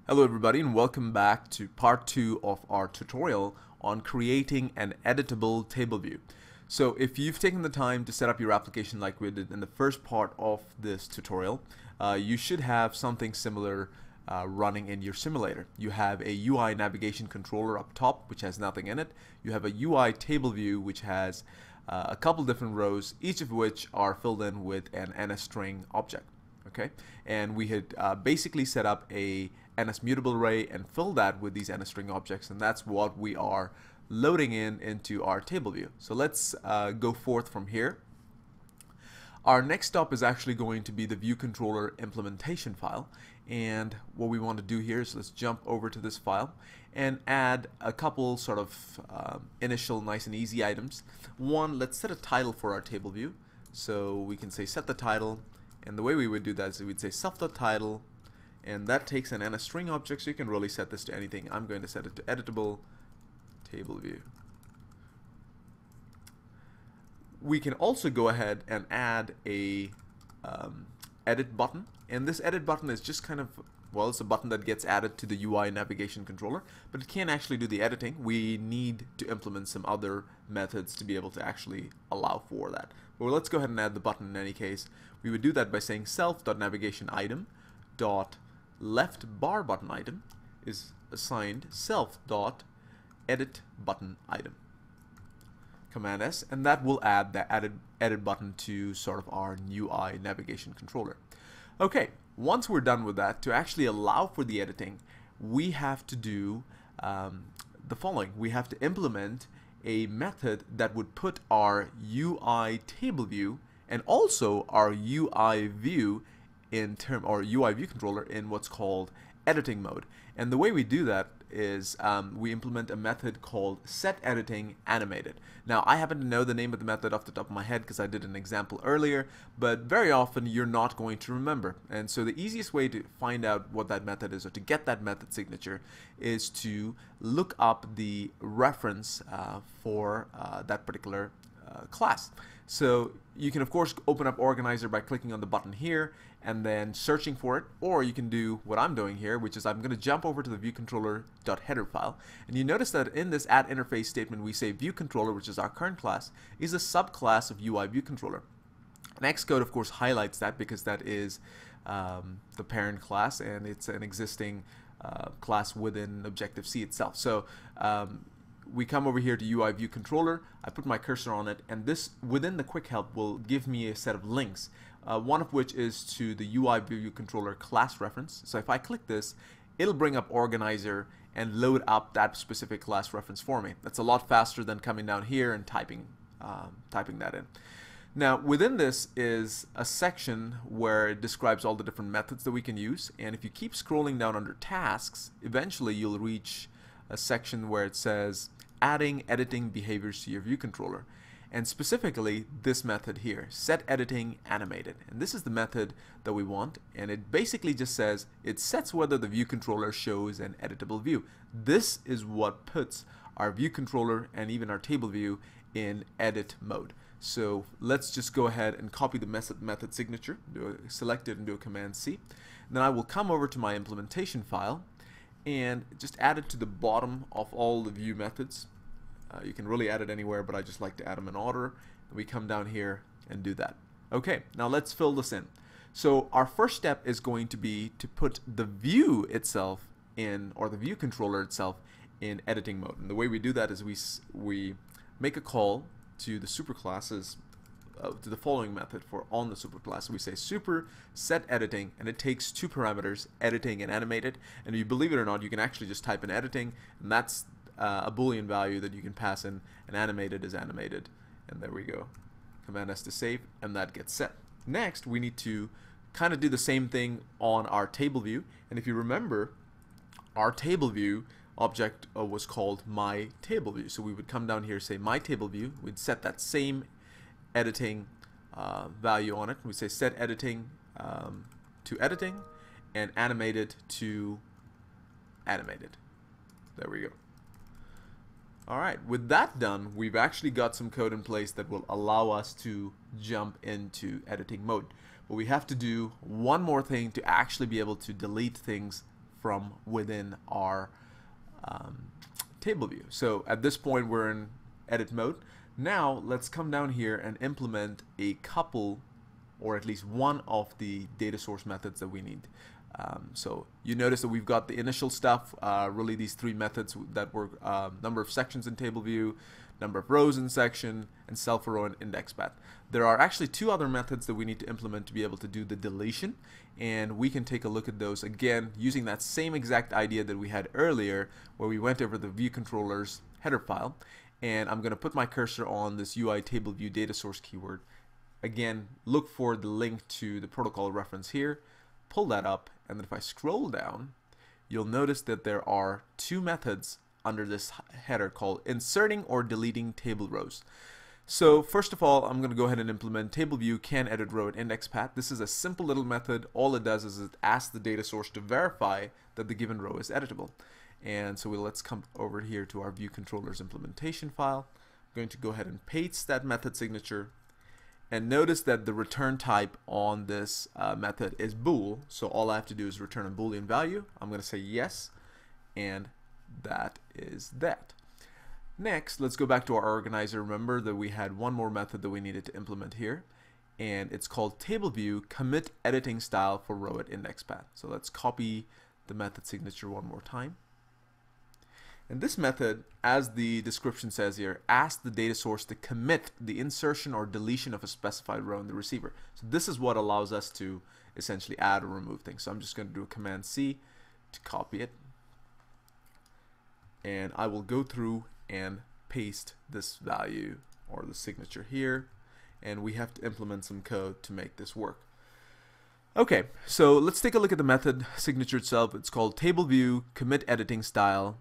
Hello everybody and welcome back to part 2 of our tutorial on creating an editable table view. So if you've taken the time to set up your application like we did in the first part of this tutorial, you should have something similar running in your simulator. You have a UI navigation controller up top which has nothing in it. You have a UITableView which has a couple different rows, each of which are filled in with an NSString object. Okay, and we had basically set up a NS mutable array and filled that with these NSString objects, and that's what we are loading into our table view. So let's go forth from here. Our next stop is actually going to be the ViewController implementation file, and what we want to do here is let's jump over to this file and add a couple sort of initial nice and easy items. One, let's set a title for our table view, so we can say set the title. And the way we would do that is we'd say self.title, and that takes an NSString object, so you can really set this to anything. I'm going to set it to editable table view. We can also go ahead and add a edit button, and this edit button is just kind of, well, it's a button that gets added to the UI navigation controller, but it can't actually do the editing. We need to implement some other methods to be able to actually allow for that. Well, let's go ahead and add the button in any case. We would do that by saying self.navigationItem.leftBarButtonItem is assigned self.editButtonItem. Command S, and that will add the edit button to sort of our UI navigation controller. Okay, once we're done with that, to actually allow for the editing, we have to do the following. We have to implement a method that would put our UITableView and also our UIView or UIViewController in what's called editing mode. And the way we do that is we implement a method called setEditingAnimated. Now, I happen to know the name of the method off the top of my head because I did an example earlier, but very often you're not going to remember. And so the easiest way to find out what that method is, or to get that method signature, is to look up the reference for that particular class. So you can of course open up Organizer by clicking on the button here and then searching for it, or you can do what I'm doing here, which is I'm going to jump over to the ViewController.header file, and you notice that in this add interface statement we say ViewController, which is our current class, is a subclass of UIViewController. And Xcode of course highlights that because that is the parent class and it's an existing class within Objective-C itself. So we come over here to UIViewController, I put my cursor on it, and this within the quick help will give me a set of links, one of which is to the UIViewController class reference. So if I click this, it'll bring up Organizer and load up that specific class reference for me. That's a lot faster than coming down here and typing that in. Now within this is a section where it describes all the different methods that we can use, and if you keep scrolling down under tasks, eventually you'll reach a section where it says adding editing behaviors to your view controller, and specifically this method here, setEditingAnimated. And this is the method that we want, and it basically just says it sets whether the view controller shows an editable view. This is what puts our view controller and even our table view in edit mode. So let's just go ahead and copy the method signature, select it and do a Command C. Then I will come over to my implementation file and just add it to the bottom of all the view methods. You can really add it anywhere, but I just like to add them in order. We come down here and do that. Okay, now let's fill this in. So our first step is going to be to put the view itself in, or the view controller itself, in editing mode. And the way we do that is we make a call to the superclasses, to the following method for on the superclass. So we say super set editing, and it takes two parameters, editing and animated. And if you believe it or not, you can actually just type in editing, and that's a Boolean value that you can pass in, and animated is animated. And there we go. Command S to save, and that gets set. Next, we need to kind of do the same thing on our table view. And if you remember, our table view object was called myTableView. So we would come down here, say myTableView. We'd set that same editing value on it. We say set editing to editing and animated to animated. There we go. Alright, with that done, we've actually got some code in place that will allow us to jump into editing mode. But we have to do one more thing to actually be able to delete things from within our table view. So at this point we're in edit mode. Now let's come down here and implement a couple, or at least one of the data source methods that we need. So you notice that we've got the initial stuff, really these three methods that were number of sections in table view, number of rows in section, and self row and index path. There are actually two other methods that we need to implement to be able to do the deletion, and we can take a look at those again using that same exact idea that we had earlier where we went over the view controller's header file. And I'm going to put my cursor on this UITableView data source keyword. Again, look for the link to the protocol reference here, pull that up, and then if I scroll down, you'll notice that there are two methods under this header called inserting or deleting table rows. So first of all, I'm going to go ahead and implement tableview can edit row at index path. This is a simple little method. All it does is it asks the data source to verify that the given row is editable. And so let's come over here to our view controller's implementation file. I'm going to go ahead and paste that method signature, and notice that the return type on this method is bool. So all I have to do is return a boolean value. I'm going to say yes, and that is that. Next, let's go back to our organizer. Remember that we had one more method that we needed to implement here, and it's called tableview commit editing style for row at index path. So let's copy the method signature one more time. And this method, as the description says here, asks the data source to commit the insertion or deletion of a specified row in the receiver. So this is what allows us to essentially add or remove things. So I'm just going to do a Command C to copy it. And I will go through and paste this value or the signature here. And we have to implement some code to make this work. Okay, so let's take a look at the method signature itself. It's called tableview commit editing style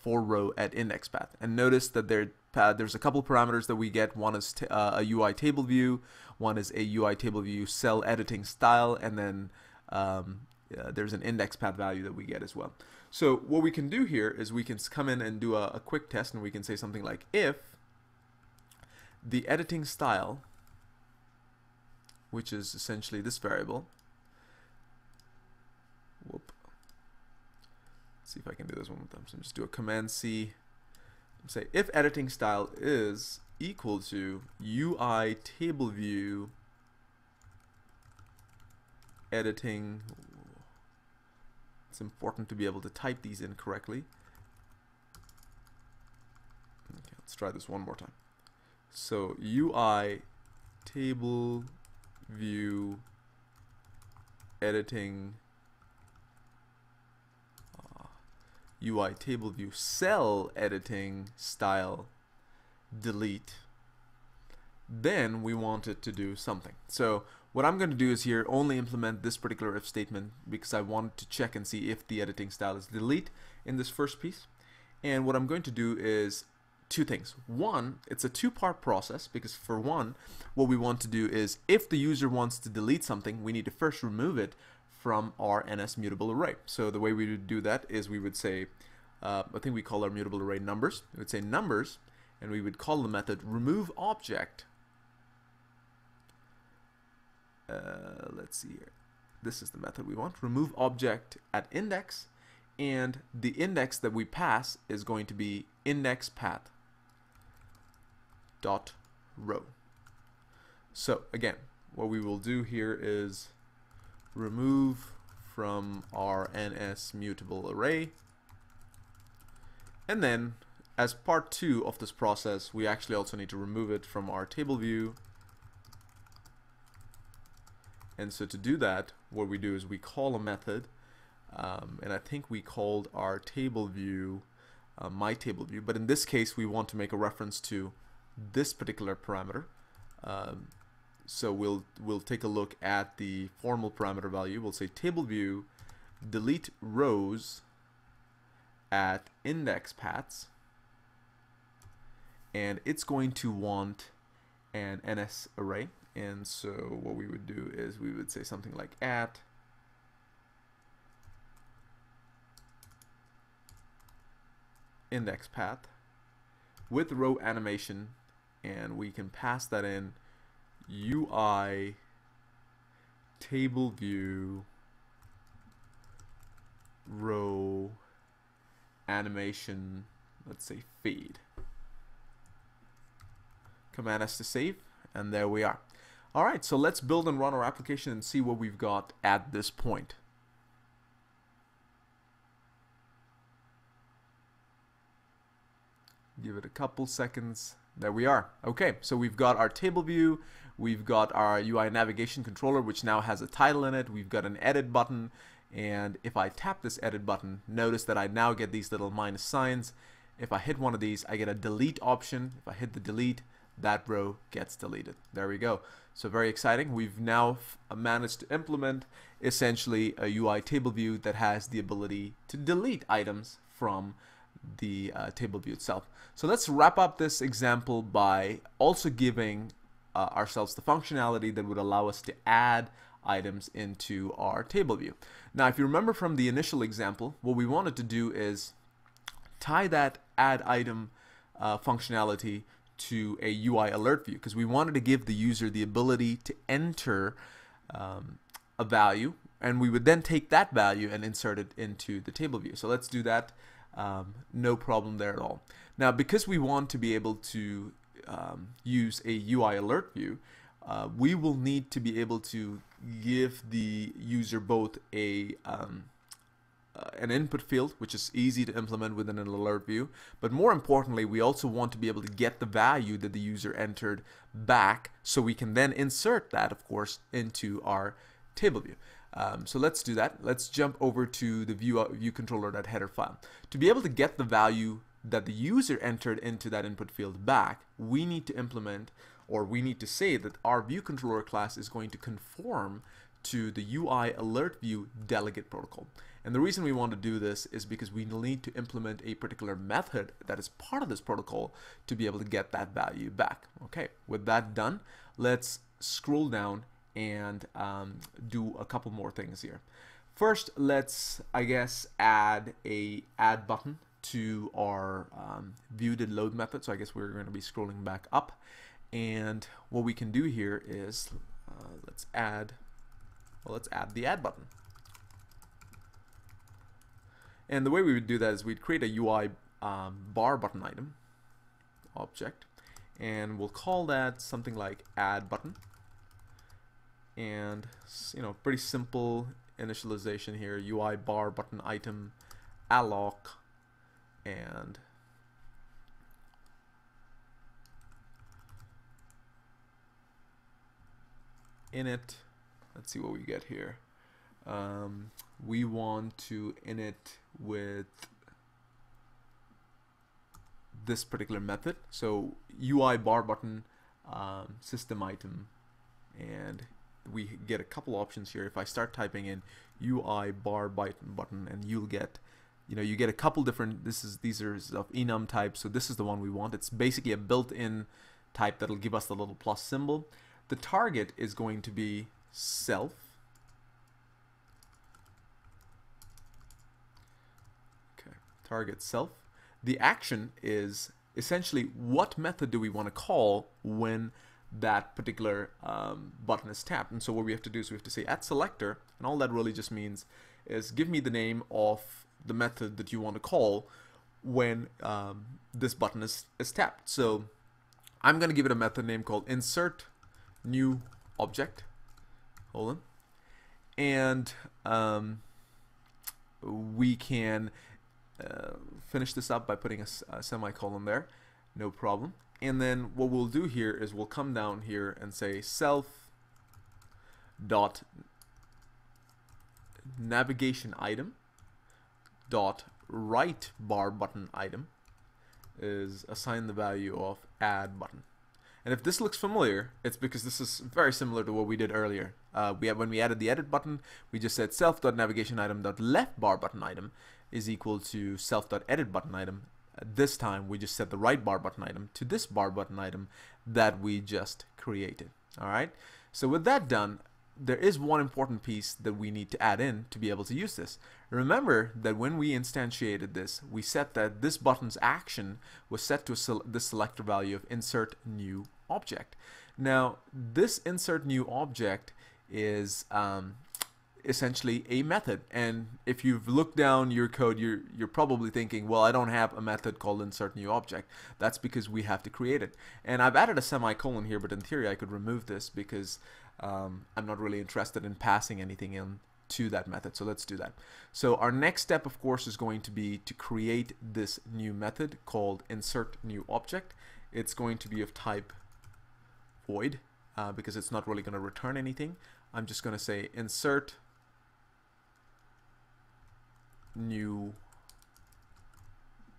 for row at index path, and notice that there's a couple parameters that we get. One is a UITableView, one is a UITableView cell editing style, and then there's an index path value that we get as well. So what we can do here is we can come in and do a quick test, and we can say something like if the editing style, which is essentially this variable, see if I can do this one more time. So just do a Command C and say if editing style is equal to UITableView editing. It's important to be able to type these in correctly. Okay, let's try this one more time. So UITableView editing UITableView cell editing style delete, then we want it to do something. So what I'm going to do is here only implement this particular if statement because I want to check and see if the editing style is delete in this first piece. And what I'm going to do is two things. One, it's a two-part process because for one, what we want to do is if the user wants to delete something, we need to first remove it from our NS mutable array. So the way we would do that is we would say, I think we call our mutable array numbers. We would say numbers, and we would call the method remove object. Let's see here. This is the method we want. Remove object at index, and the index that we pass is going to be index path dot row. So again, what we will do here is remove from our NS mutable array, and then as part 2 of this process we actually also need to remove it from our table view. And so to do that, what we do is we call a method, and I think we called our table view my table view, but in this case we want to make a reference to this particular parameter. So we'll take a look at the formal parameter value. We'll say tableview delete rows at index paths, and it's going to want an NS array. And so what we would do is we would say something like at index path with row animation, and we can pass that in UITableView row animation, let's say feed. Command S to save, and there we are. Alright, so let's build and run our application and see what we've got at this point. Give it a couple seconds. There we are. Okay, so we've got our table view, we've got our UI navigation controller, which now has a title in it, we've got an edit button, and if I tap this edit button, notice that I now get these little minus signs. If I hit one of these, I get a delete option. If I hit the delete, that row gets deleted. There we go. So very exciting. We've now managed to implement essentially a UI table view that has the ability to delete items from the table view itself. So let's wrap up this example by also giving ourselves the functionality that would allow us to add items into our table view. Now, if you remember from the initial example, what we wanted to do is tie that add item functionality to a UI alert view, because we wanted to give the user the ability to enter a value, and we would then take that value and insert it into the table view. So let's do that. No problem there at all. Now, because we want to be able to use a UI alert view, we will need to be able to give the user both an input field, which is easy to implement within an alert view, but more importantly, we also want to be able to get the value that the user entered back, so we can then insert that, of course, into our table view. So let's do that. Let's jump over to the UIViewController.header file. To be able to get the value that the user entered into that input field back, we need to implement, or we need to say that our ViewController class is going to conform to the UI alert view delegate protocol. And the reason we want to do this is because we need to implement a particular method that is part of this protocol to be able to get that value back. Okay, with that done, let's scroll down and do a couple more things here. First, let's, I guess, add a add button to our viewDidLoad method. So I guess we're going to be scrolling back up, and what we can do here is let's add the add button. And the way we would do that is we'd create a UI bar button item object, and we'll call that something like add button. And pretty simple initialization here: UI bar button item alloc, and init. Let's see what we get here. We want to init with this particular method. So UI bar button system item, and we get a couple options here. If I start typing in UI bar button, and you'll get, you get a couple different. These are of enum type. So this is the one we want. It's basically a built-in type that'll give us the little plus symbol. The target is going to be self. Target self. The action is essentially what method do we want to call when that particular button is tapped. And so what we have to do is we have to say @selector, and all that really just means is give me the name of the method that you want to call when this button is tapped. So I'm going to give it a method name called insert new object. Hold on. And we can finish this up by putting a semicolon there, no problem. And then what we'll do here is we'll come down here and say self dot navigation item dot right bar button item is assign the value of add button. And if this looks familiar, it's because this is very similar to what we did earlier. When we added the edit button, we just said self.navigation item dot left bar button item is equal to self.edit button item. This time we just set the right bar button item to this bar button item that we just created. Alright, so with that done, there is one important piece that we need to add in to be able to use this. Remember that when we instantiated this, we set that this button's action was set to the selector value of insert new object. Now this insert new object is essentially a method. And if you've looked down your code, you're probably thinking, well, I don't have a method called insert new object. That's because we have to create it. And I've added a semicolon here, but in theory I could remove this because I'm not really interested in passing anything in to that method. So let's do that. So our next step, of course, is going to be to create this new method called insert new object. It's going to be of type void because it's not really going to return anything. I'm just going to say insert new,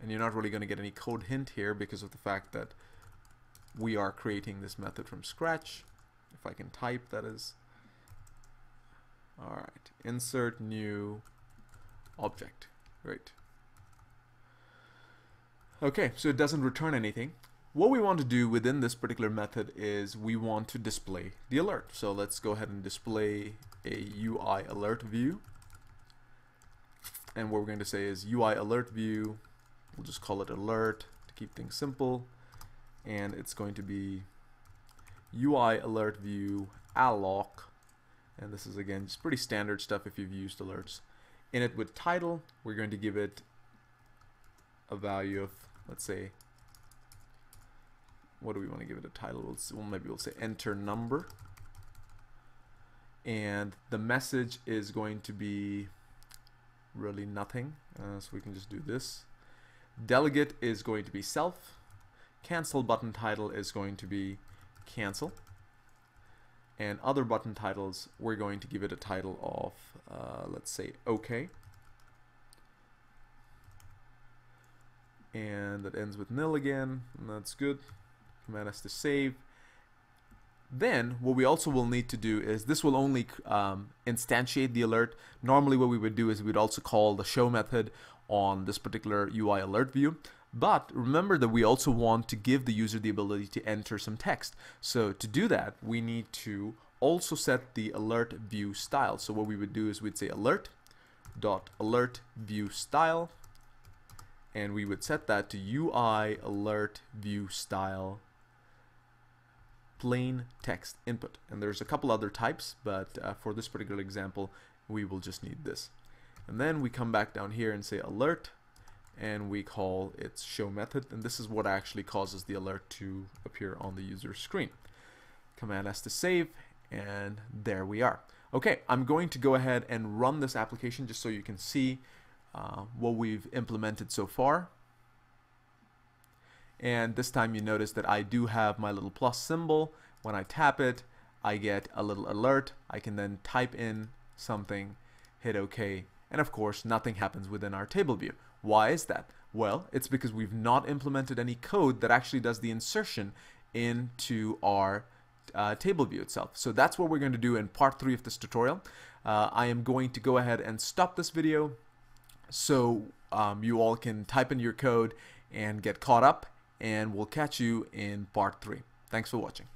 and you're not really going to get any code hint here because of the fact that we are creating this method from scratch. If I can type, that is. Alright, insert new object. Great. Okay, so it doesn't return anything. What we want to do within this particular method is we want to display the alert. So let's go ahead and display a UI alert view. And what we're going to say is UI alert view. We'll just call it alert to keep things simple. And it's going to be UI alert view alloc. And this is, again, just pretty standard stuff if you've used alerts. In it with title, we're going to give it a value of, let's say, what do we want to give it a title? Maybe we'll say enter number. And the message is going to be really nothing. So we can just do this. Delegate is going to be self. Cancel button title is going to be cancel. And other button titles, we're going to give it a title of, let's say, OK. And that ends with nil again, and that's good. Command S to save. Then what we also will need to do is this will only instantiate the alert. Normally what we would do is we'd also call the show method on this particular UI alert view. But remember that we also want to give the user the ability to enter some text. So to do that, we need to also set the alert view style. So what we would do is we'd say alert.alert view style, and we would set that to UI alert view style plain text input. And there's a couple other types, but for this particular example, we will just need this. And then we come back down here and say alert, and we call its show method, and this is what actually causes the alert to appear on the user screen. Command S to save, and there we are. Okay, I'm going to go ahead and run this application just so you can see what we've implemented so far. And this time you notice that I do have my little plus symbol. When I tap it, I get a little alert. I can then type in something, hit OK, and of course nothing happens within our table view. Why is that? Well, it's because we've not implemented any code that actually does the insertion into our table view itself. So that's what we're going to do in part 3 of this tutorial. I am going to go ahead and stop this video so you all can type in your code and get caught up, and we'll catch you in part 3. Thanks for watching.